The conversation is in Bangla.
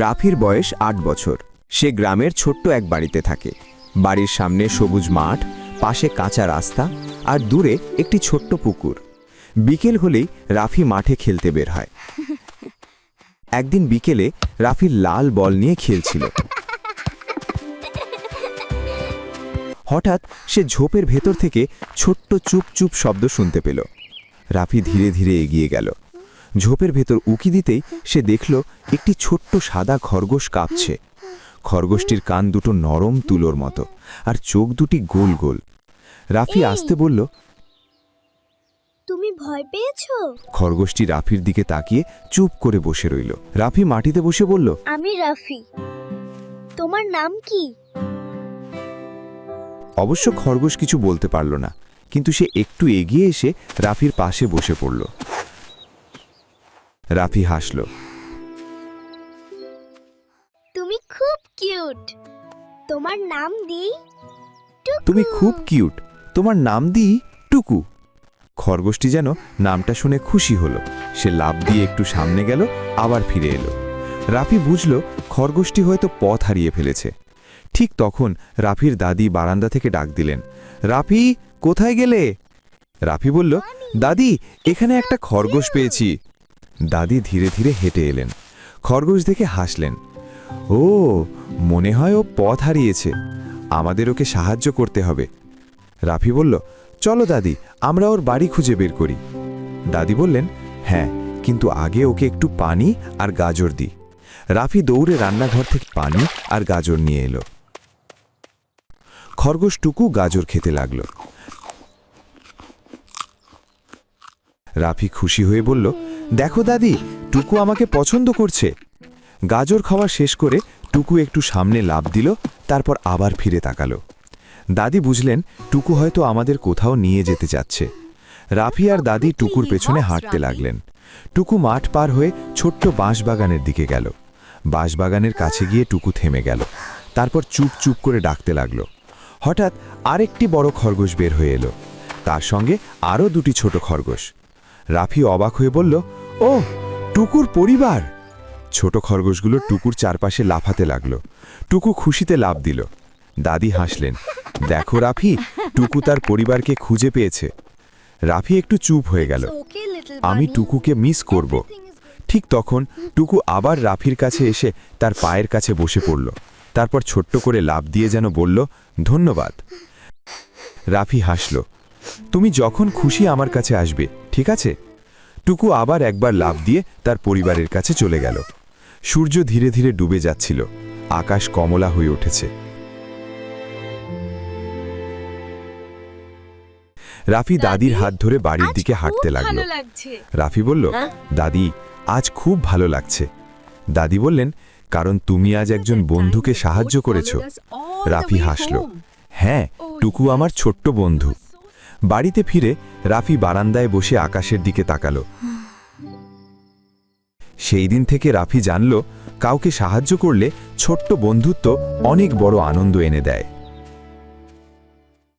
রাফির বয়স ৮ বছর। সে গ্রামের ছোট্ট এক বাড়িতে থাকে। বাড়ির সামনে সবুজ মাঠ, পাশে কাঁচা রাস্তা আর দূরে একটি ছোট্ট পুকুর। বিকেল হলেই রাফি মাঠে খেলতে বের হয়। একদিন বিকেলে রাফি লাল বল নিয়ে খেলছিল। হঠাৎ সে ঝোপের ভেতর থেকে ছোট্ট চুপ চুপ শব্দ শুনতে পেল। রাফি ধীরে ধীরে এগিয়ে গেল। ঝোপের ভেতর উকি দিতেই সে দেখল একটি ছোট্ট সাদা খরগোশ কাঁপছে। খরগোশটির কান দুটো নরম তুলোর মতো আর চোখ দুটি গোল গোল। রাফি আস্তে বলল, তুমি ভয় পেয়েছো? খরগোশটি রাফির দিকে তাকিয়ে চুপ করে বসে রইল। রাফি মাটিতে বসে বলল, আমি রাফি। তোমার নাম কি? অবশ্য খরগোশ কিছু বলতে পারল না, কিন্তু সে একটু এগিয়ে এসে রাফির পাশে বসে পড়ল। রাফি হাসল। তুমি খুব কিউট। তোমার নাম দিই টুকু। তুমি খুব কিউট, তোমার নাম দিই টুকু। খরগোশটি যেন নামটা শুনে খুশি হলো। সে লাফ দিয়ে একটু সামনে গেল, আবার ফিরে এলো। রাফি বুঝল খরগোশটি হয়তো পথ হারিয়ে ফেলেছে। ঠিক তখন রাফির দাদি বারান্দা থেকে ডাক দিলেন, রাফি, কোথায় গেলে? রাফি বলল, দাদি, এখানে একটা খরগোশ পেয়েছি। দাদি ধীরে ধীরে হেঁটে এলেন। খরগোশ দেখে হাসলেন। ও, মনে হয় ও পথ হারিয়েছে, আমাদের ওকে সাহায্য করতে হবে। রাফি বলল, চলো দাদি, আমরা ওর বাড়ি খুঁজে বের করি। দাদি বললেন, হ্যাঁ, কিন্তু আগে ওকে একটু পানি আর গাজর দিই। রাফি দৌড়ে রান্নাঘর থেকে পানি আর গাজর নিয়ে এলো। খরগোশ টুকু গাজর খেতে লাগল। রাফি খুশি হয়ে বলল, দেখো দাদি, টুকু আমাকে পছন্দ করছে। গাজর খাওয়া শেষ করে টুকু একটু সামনে লাফ দিল, তারপর আবার ফিরে তাকালো। দাদি বুঝলেন টুকু হয়তো আমাদের কোথাও নিয়ে যেতে চাচ্ছে। রাফি আর দাদি টুকুর পেছনে হাঁটতে লাগলেন। টুকু মাঠ পার হয়ে ছোট্ট বাঁশবাগানের দিকে গেল। বাঁশবাগানের কাছে গিয়ে টুকু থেমে গেল। তারপর চুপ চুপ করে ডাকতে লাগলো। হঠাৎ আরেকটি বড় খরগোশ বের হয়ে এলো। তার সঙ্গে আরও দুটি ছোট খরগোশ। রাফি অবাক হয়ে বলল, ও, টুকুর পরিবার। ছোট খরগোশগুলো টুকুর চারপাশে লাফাতে লাগলো। টুকু খুশিতে লাফ দিল। দাদি হাসলেন, দেখো রাফি, টুকু তার পরিবারকে খুঁজে পেয়েছে। রাফি একটু চুপ হয়ে গেল। আমি টুকুকে মিস করব। ঠিক তখন টুকু আবার রাফির কাছে এসে তার পায়ের কাছে বসে পড়ল। তারপর ছোট্ট করে লাফ দিয়ে যেন বলল, ধন্যবাদ। রাফি হাসল, তুমি যখন খুশি আমার কাছে আসবে, ঠিক আছে? টুকু আবার একবার লাফ দিয়ে তার পরিবারের কাছে চলে গেল। সূর্য ধীরে ধীরে ডুবে যাচ্ছিল। আকাশ কমলা হয়ে উঠেছে। রাফি দাদির হাত ধরে বাড়ির দিকে হাঁটতে লাগল। রাফি বলল, দাদি, আজ খুব ভালো লাগছে। দাদি বললেন, কারণ তুমি আজ একজন বন্ধুকে সাহায্য করেছো। রাফি হাসল, হ্যাঁ, টুকু আমার ছোট্ট বন্ধু। বাড়িতে ফিরে রাফি বারান্দায় বসে আকাশের দিকে তাকালো। সেই দিন থেকে রাফি জানল, কাউকে সাহায্য করলে ছোট্ট বন্ধুত্ব অনেক বড় আনন্দ এনে দেয়।